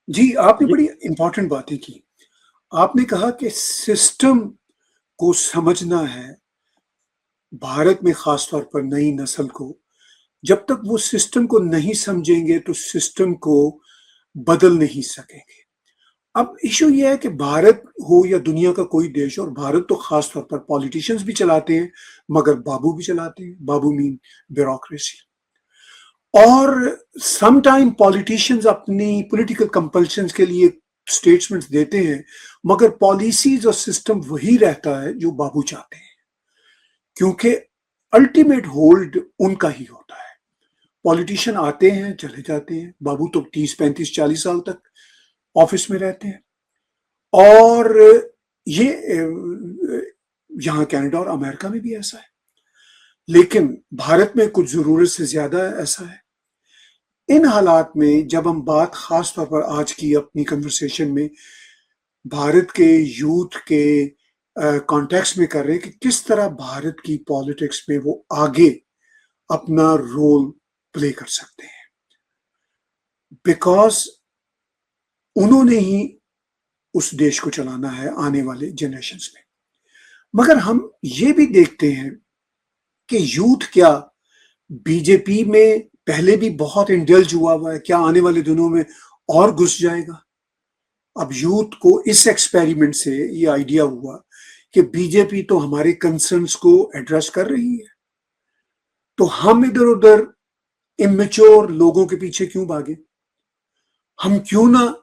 जी, आपने ये बड़ी इम्पोर्टेंट बातें की। आपने कहा कि सिस्टम को समझना है, भारत में ख़ास तौर पर नई नस्ल को, जब तक वो सिस्टम को नहीं समझेंगे तो सिस्टम को बदल नहीं सकेंगे। अब इश्यू ये है कि भारत हो या दुनिया का कोई देश, और भारत तो ख़ास तौर पर पॉलिटिशियंस भी चलाते हैं, मगर बाबू भी चलाते हैं। बाबू मीन ब्यूरोक्रेसी। और सम टाइम पॉलिटिशियंस अपनी पॉलिटिकल कंपल्शंस के लिए स्टेटमेंट्स देते हैं, मगर पॉलिसीज और सिस्टम वही रहता है जो बाबू चाहते हैं, क्योंकि अल्टीमेट होल्ड उनका ही होता है। पॉलिटिशियन आते हैं, चले जाते हैं। बाबू तो 30 35 40 साल तक ऑफिस में रहते हैं। और ये यहाँ कनाडा और अमेरिका में भी ऐसा है, लेकिन भारत में कुछ जरूरत से ज्यादा ऐसा है। इन हालात में जब हम बात खास तौर पर आज की अपनी कन्वर्सेशन में भारत के यूथ के कॉन्टेक्स्ट में कर रहे हैं कि किस तरह भारत की पॉलिटिक्स में वो आगे अपना रोल प्ले कर सकते हैं, बिकॉज उन्होंने ही उस देश को चलाना है आने वाले जनरेशन्स में। मगर हम ये भी देखते हैं कि यूथ क्या बीजेपी में पहले भी बहुत इंडल्ज हुआ है, क्या आने वाले दिनों में और घुस जाएगा? अब यूथ को इस एक्सपेरिमेंट से ये आइडिया हुआ कि बीजेपी तो हमारे कंसर्न्स को एड्रेस कर रही है, तो हम इधर उधर इमेच्योर लोगों के पीछे क्यों भागे? हम क्यों ना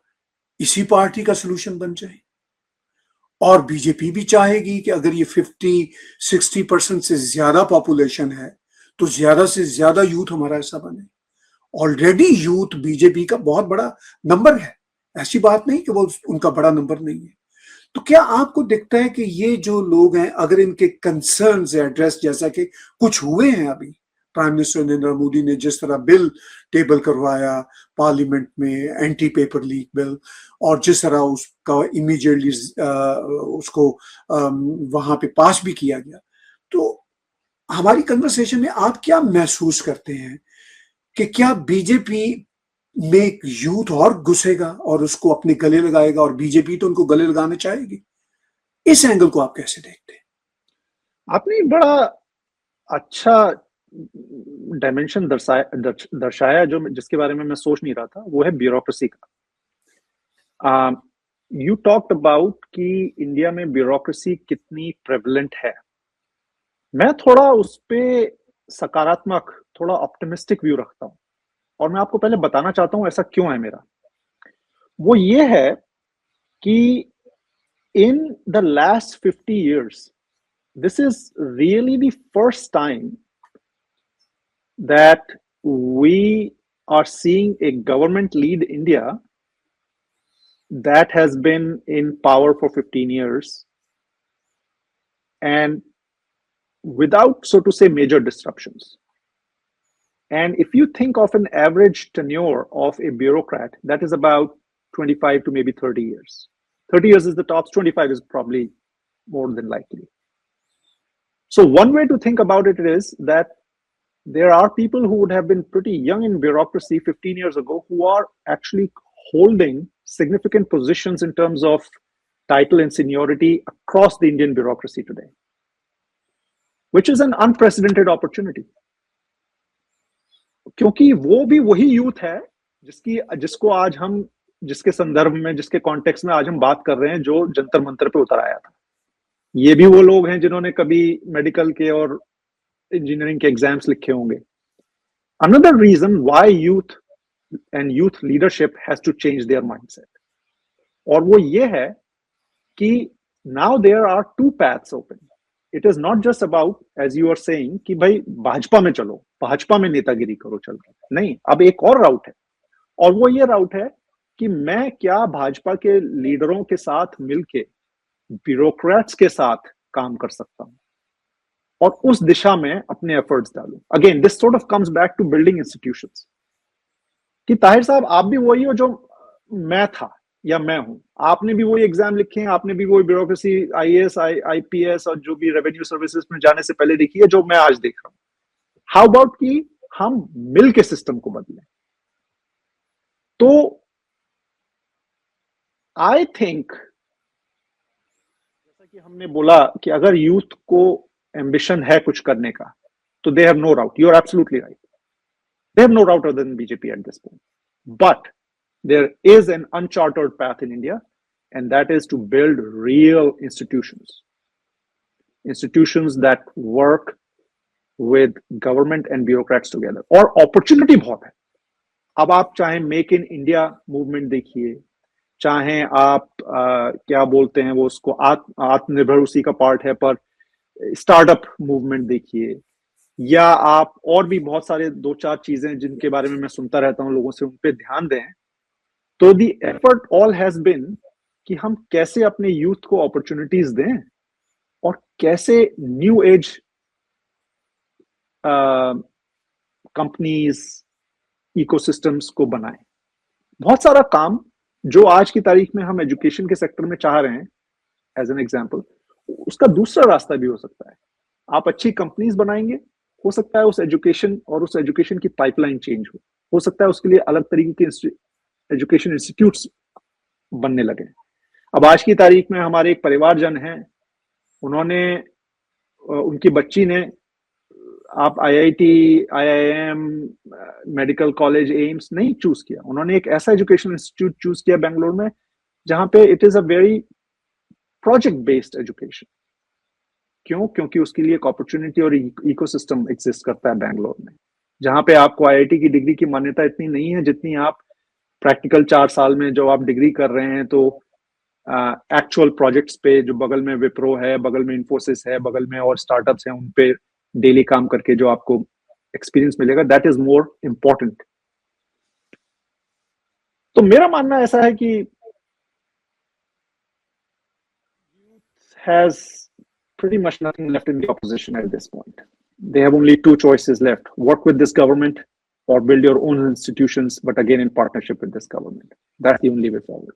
इसी पार्टी का सोल्यूशन बन जाए? और बीजेपी भी चाहेगी कि अगर ये 50 60% से ज्यादा पॉपुलेशन है तो ज्यादा से ज्यादा यूथ हमारा ऐसा बने। ऑलरेडी यूथ बीजेपी का बहुत बड़ा नंबर है, ऐसी बात नहीं कि वो उनका बड़ा नंबर नहीं है। तो क्या आपको दिखता है कि ये जो लोग हैं, अगर इनके कंसर्न्स एड्रेस, जैसा कि कुछ हुए हैं अभी, प्राइम मिनिस्टर नरेंद्र मोदी ने जिस तरह बिल टेबल करवाया पार्लियामेंट में, एंटी पेपर लीक बिल, और जिस तरह उसका इमीडिएटली उसको वहां पे पास भी किया गया, तो हमारी कन्वर्सेशन में आप क्या महसूस करते हैं कि क्या बीजेपी में यूथ और घुसेगा और उसको अपने गले लगाएगा, और बीजेपी तो उनको गले लगाना चाहेगी? इस एंगल को आप कैसे देखते हैं? आपने बड़ा अच्छा डायमेंशन दर्शाया जो जिसके बारे में मैं सोच नहीं रहा था, वो है ब्यूरोक्रेसी का। यू टॉक्ड अबाउट कि इंडिया में ब्यूरोक्रेसी कितनी प्रेवलेंट है। मैं थोड़ा उस पे सकारात्मक, थोड़ा ऑप्टिमिस्टिक व्यू रखता हूँ, और मैं आपको पहले बताना चाहता हूँ ऐसा क्यों है मेरा। वो ये है कि in the last 50 years, this is really the first time that we are seeing a government lead India that has been in power for 15 years and without, so to say, major disruptions. And if you think of an average tenure of a bureaucrat, that is about 25 to maybe 30 years. 30 years is the tops, 25 is probably more than likely. So, one way to think about it is that there are people who would have been pretty young in bureaucracy 15 years ago who are actually holding significant positions in terms of title and seniority across the Indian bureaucracy today, which is an unprecedented opportunity. क्योंकि वो भी वही youth है जिसको आज हम, जिसके संदर्भ में, जिसके कॉन्टेक्स्ट में आज हम बात कर रहे हैं, जो जंतर मंतर पे उतर आया था। ये भी वो लोग हैं जिन्होंने कभी मेडिकल के और इंजीनियरिंग के एग्जाम्स लिखे होंगे। Another reason why youth and youth leadership has to change their mindset, और वो ये है कि now there are two paths open. It is not just about, as you are saying, कि भाई भाजपा में चलो, भाजपा में नेतागिरी करो चल के, नहीं, अब एक और राउट है, और वो ये राउट है कि मैं क्या भाजपा के लीडरों के साथ मिलके ब्यूरोक्रेट्स के साथ काम कर सकता हूं और उस दिशा में अपने एफर्ट्स डालूं। Again this sort of comes back to building institutions, कि ताहिर साहब आप भी वही हो जो मैं था या मैं हूं, आपने भी वही एग्जाम लिखे हैं, आपने भी वही ब्यूरोक्रेसी आईएएस आईपीएस और जो भी रेवेन्यू सर्विसेज में जाने से पहले देखी है जो मैं आज देख रहा हूं। हाउ अबाउट कि हम मिल के सिस्टम को बदलें। तो आई थिंक जैसा कि हमने बोला कि अगर यूथ को एम्बिशन है कुछ करने का, तो they have no route. You are absolutely right. They have no route other than BJP at this point. But there is an uncharted path in India, and that is to build real institutions. Institutions that work with government and bureaucrats together. और opportunity बहुत है. अब आप चाहे make in India movement देखिए, चाहे आप क्या बोलते हैं वो उसको आत्मनिर्भर उसी का पार्ट है, पर स्टार्टअप मूवमेंट देखिए, या आप और भी बहुत सारे 2-4 चीजें जिनके बारे में मैं सुनता रहता हूं लोगों से, उन पे ध्यान दें. तो the effort all has been कि हम कैसे अपने यूथ को अपॉर्चुनिटीज दें और कैसे न्यू एज कंपनीज इकोसिस्टम्स को बनाएं. बहुत सारा काम जो आज की तारीख में हम एजुकेशन के सेक्टर में चाह रहे हैं, एज एन एग्जांपल, उसका दूसरा रास्ता भी हो सकता है. आप अच्छी कंपनीज बनाएंगे, हो सकता है उस एजुकेशन और उस एजुकेशन की पाइपलाइन चेंज हो सकता है उसके लिए अलग तरीके के एजुकेशन इंस्टीट्यूट्स बनने लगे. अब आज की तारीख में हमारे एक परिवारजन हैं, उन्होंने उनकी बच्ची ने आप IIT, IIM, medical college, AIIMS नहीं चूज किया. उन्होंने एक ऐसा एजुकेशन इंस्टीट्यूट चूज किया बेंगलोर में जहां पे it is a very project based education. क्यों? क्योंकि उसके लिए एक अपॉर्चुनिटी और इकोसिस्टम एग्जिस्ट करता है बेंगलोर में, जहां पे आपको आईआईटी की डिग्री की मान्यता इतनी नहीं है जितनी आप प्रैक्टिकल 4 साल में जो आप डिग्री कर रहे हैं, तो एक्चुअल प्रोजेक्ट्स पे जो बगल में विप्रो है, बगल में इन्फोसिस है, बगल में और स्टार्टअप्स हैं, उन पे डेली काम करके जो आपको एक्सपीरियंस मिलेगा, दैट इज मोर इम्पोर्टेंट. तो मेरा मानना ऐसा है कि has pretty much nothing left in the opposition at this point. They have only 2 choices left: work with this government or build your own institutions, but again in partnership with this government. That's the only way forward.